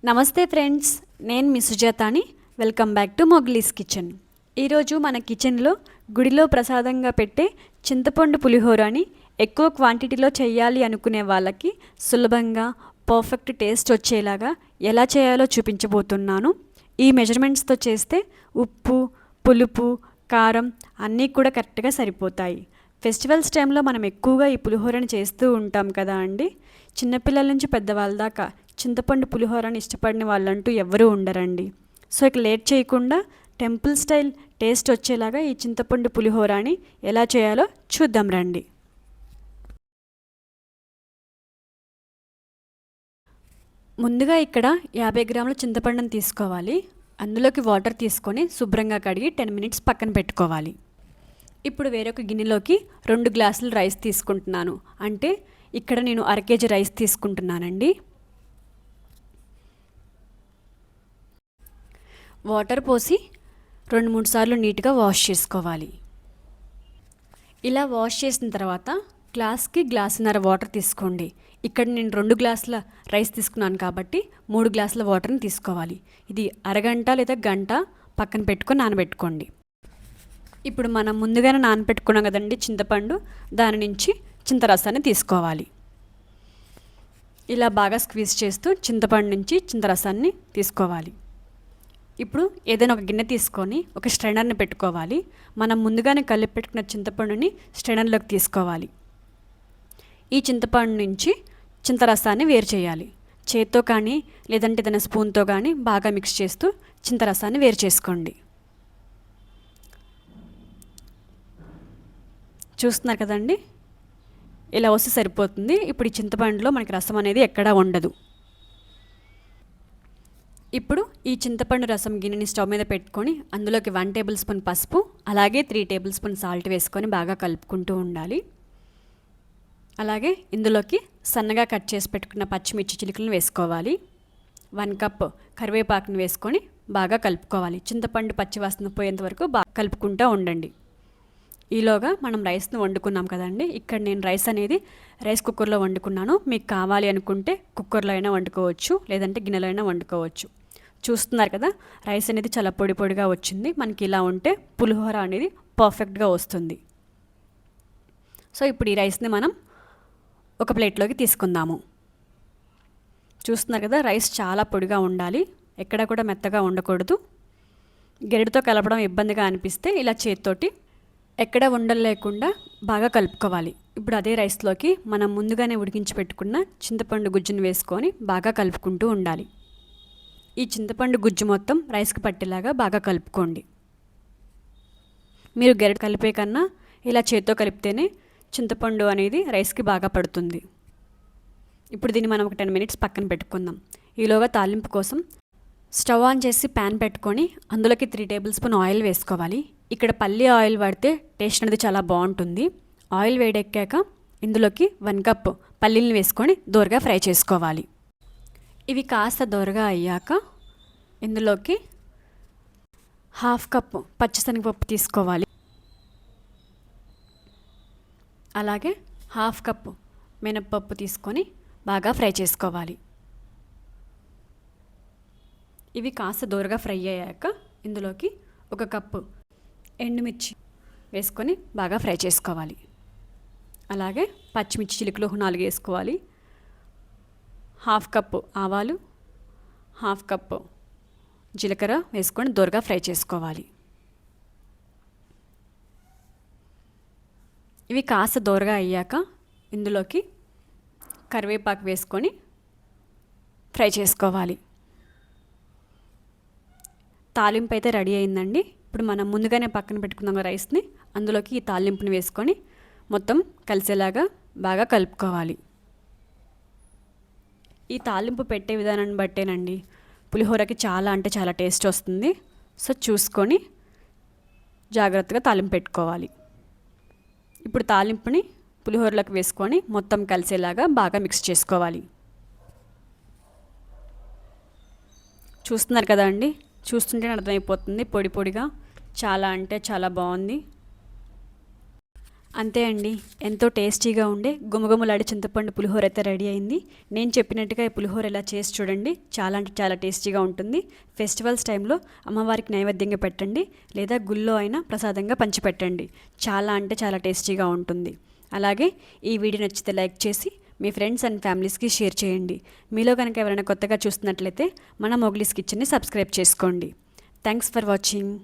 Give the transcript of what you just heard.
నమస్తే ఫ్రెండ్స్, నేను మీ సుజాతాని. Welcome back to Mowgli's kitchen. ఈరోజు మన కిచెన్లో గుడిలో ప్రసాదంగా పెట్టే చింతపండు పులిహోరని ఎక్కువ క్వాంటిటీలో చేయాలి అనుకునే వాళ్ళకి సులభంగా పర్ఫెక్ట్ టేస్ట్ వచ్చేలాగా ఎలా చేయాలో చూపించబోతున్నాను. ఈ మెజర్మెంట్స్తో చేస్తే ఉప్పు, పులుపు, కారం అన్నీ కూడా కరెక్ట్గా సరిపోతాయి. ఫెస్టివల్స్ టైంలో మనం ఎక్కువగా ఈ పులిహోరని చేస్తూ ఉంటాం కదా అండి. చిన్నపిల్లల నుంచి పెద్దవాళ్ళ దాకా చింతపండు పులిహోరని ఇష్టపడిన వాళ్ళంటూ ఎవరూ ఉండరండి. సో ఇక లేట్ చేయకుండా టెంపుల్ స్టైల్ టేస్ట్ వచ్చేలాగా ఈ చింతపండు పులిహోరని ఎలా చేయాలో చూద్దాం రండి. ముందుగా ఇక్కడ 50 గ్రాముల చింతపండుని తీసుకోవాలి. అందులోకి వాటర్ తీసుకొని శుభ్రంగా కడిగి 10 మినిట్స్ పక్కన పెట్టుకోవాలి. ఇప్పుడు వేరొక గిన్నెలోకి 2 గ్లాసులు రైస్ తీసుకుంటున్నాను. అంటే ఇక్కడ నేను 1/2 కేజీ రైస్ తీసుకుంటున్నానండి. వాటర్ పోసి 2-3 సార్లు నీట్గా వాష్ చేసుకోవాలి. ఇలా వాష్ చేసిన తర్వాత గ్లాస్కి గ్లాసున్నర వాటర్ తీసుకోండి. ఇక్కడ నేను 2 గ్లాసుల రైస్ తీసుకున్నాను కాబట్టి 3 గ్లాసుల వాటర్ని తీసుకోవాలి. ఇది అరగంట లేదా గంట పక్కన పెట్టుకొని నానబెట్టుకోండి. ఇప్పుడు మనం ముందుగానే నానబెట్టుకున్నాం కదండి చింతపండు, దాని నుంచి చింతరసాన్ని తీసుకోవాలి. ఇలా బాగా స్క్వీజ్ చేస్తూ చింతపండు నుంచి చింతరసాన్ని తీసుకోవాలి. ఇప్పుడు ఏదైనా ఒక గిన్నె తీసుకొని ఒక స్ట్రైనర్ని పెట్టుకోవాలి. మనం ముందుగానే కలిపి పెట్టుకున్న చింతపండుని స్ట్రైనర్లోకి తీసుకోవాలి. ఈ చింతపండు నుంచి చింతరసాన్ని వేరు చేయాలి. చేత్తో కానీ లేదంటే ఏదైనా స్పూన్తో కానీ బాగా మిక్స్ చేస్తూ చింతరసాన్ని వేరు చేసుకోండి. చూస్తున్నారు కదండి, ఇలా వస్తే సరిపోతుంది. ఇప్పుడు ఈ చింతపండులో మనకి రసం అనేది ఎక్కడా ఉండదు. ఇప్పుడు ఈ చింతపండు రసం గిన్నెని స్టవ్ మీద పెట్టుకొని అందులోకి 1 టేబుల్ స్పూన్ పసుపు, అలాగే 3 టేబుల్ స్పూన్ సాల్ట్ వేసుకొని బాగా కలుపుకుంటూ ఉండాలి. అలాగే ఇందులోకి సన్నగా కట్ చేసి పెట్టుకున్న పచ్చిమిర్చి చిలుకలను వేసుకోవాలి. 1 కప్ కరివేపాకుని వేసుకొని బాగా కలుపుకోవాలి. చింతపండు పచ్చివాసన పోయేంత వరకు బాగా కలుపుకుంటూ ఉండండి. ఈలోగా మనం రైస్ను వండుకున్నాం కదండి. ఇక్కడ నేను రైస్ అనేది రైస్ కుక్కర్లో వండుకున్నాను. మీకు కావాలి అనుకుంటే కుక్కర్లో అయినా వండుకోవచ్చు, లేదంటే గిన్నెలో అయినా వండుకోవచ్చు. చూస్తున్నారు కదా, రైస్ అనేది చాలా పొడి పొడిగా వచ్చింది. మనకి ఇలా ఉంటే పులిహోర అనేది పర్ఫెక్ట్గా వస్తుంది. సో ఇప్పుడు ఈ రైస్ని మనం ఒక ప్లేట్లోకి తీసుకుందాము. చూస్తున్నారు కదా, రైస్ చాలా పొడిగా ఉండాలి, ఎక్కడ కూడా మెత్తగా ఉండకూడదు. గెరటితో కలపడం ఇబ్బందిగా అనిపిస్తే ఇలా చేత్తోటి ఎక్కడ ఉండలు లేకుండా బాగా కలుపుకోవాలి. ఇప్పుడు అదే రైస్లోకి మనం ముందుగానే ఉడికించి పెట్టుకున్న చింతపండు గుజ్జును వేసుకొని బాగా కలుపుకుంటూ ఉండాలి. ఈ చింతపండు గుజ్జు మొత్తం రైస్కి పట్టేలాగా బాగా కలుపుకోండి. మీరు గెరటి కలిపే కన్నా ఇలా చేత్తో కలిపితేనే చింతపండు అనేది రైస్కి బాగా పడుతుంది. ఇప్పుడు దీన్ని మనం ఒక 10 మినిట్స్ పక్కన పెట్టుకుందాం. ఈలోగా తాలింపు కోసం స్టవ్ ఆన్ చేసి ప్యాన్ పెట్టుకొని అందులోకి 3 టేబుల్ స్పూన్ ఆయిల్ వేసుకోవాలి. ఇక్కడ పల్లి ఆయిల్ వాడితే టేస్ట్ అనేది చాలా బాగుంటుంది. ఆయిల్ వేడెక్కాక ఇందులోకి 1 కప్ పల్లీలను వేసుకొని దోరగా ఫ్రై చేసుకోవాలి. ఇవి కాస్త దోరగా అయ్యాక ఇందులోకి 1/2 కప్ పచ్చిశనగపప్పు తీసుకోవాలి. అలాగే 1/2 కప్ మినప్పప్పు తీసుకొని బాగా ఫ్రై చేసుకోవాలి. ఇవి కాస్త దోరగా ఫ్రై అయ్యాక ఇందులోకి 1 కప్పు ఎండుమిర్చి వేసుకొని బాగా ఫ్రై చేసుకోవాలి. అలాగే పచ్చిమిర్చి చిలుకలు 4 వేసుకోవాలి. 1/2 కప్పు ఆవాలు, 1/2 కప్పు జీలకర్ర వేసుకొని దోరగా ఫ్రై చేసుకోవాలి. ఇవి కాస్త దోరగా అయ్యాక ఇందులోకి కరివేపాకు వేసుకొని ఫ్రై చేసుకోవాలి. తాలింపు అయితే రెడీ అయిందండి. ఇప్పుడు మనం ముందుగానే పక్కన పెట్టుకున్నాం రైస్ని అందులోకి ఈ తాలింపుని వేసుకొని మొత్తం కలిసేలాగా బాగా కలుపుకోవాలి. ఈ తాలింపు పెట్టే విధానాన్ని బట్టేనండి పులిహోరకి చాలా అంటే చాలా టేస్ట్ వస్తుంది. సో చూసుకొని జాగ్రత్తగా తాలింపు పెట్టుకోవాలి. ఇప్పుడు తాలింపుని పులిహోరలోకి వేసుకొని మొత్తం కలిసేలాగా బాగా మిక్స్ చేసుకోవాలి. చూస్తున్నారు కదా అండి, చూస్తుంటే అర్థమైపోతుంది పొడి పొడిగా చాలా అంటే చాలా బాగుంది. అంతే అండి, ఎంతో టేస్టీగా ఉండే గుమగుమలాడి చింతపండు పులిహోర అయితే రెడీ అయింది. నేను చెప్పినట్టుగా ఈ పులిహోర ఇలా చేసి చూడండి, చాలా అంటే చాలా టేస్టీగా ఉంటుంది. ఫెస్టివల్స్ టైంలో అమ్మవారికి నైవేద్యంగా పెట్టండి, లేదా గుళ్ళో అయినా ప్రసాదంగా పంచిపెట్టండి. చాలా అంటే చాలా టేస్టీగా ఉంటుంది. అలాగే ఈ వీడియో నచ్చితే లైక్ చేసి మీ ఫ్రెండ్స్ అండ్ ఫ్యామిలీస్కి షేర్ చేయండి. మీలో కనుక ఎవరైనా కొత్తగా చూస్తున్నట్లయితే మన మొగ్లీస్ కిచెన్ని సబ్స్క్రైబ్ చేసుకోండి. Thanks for watching.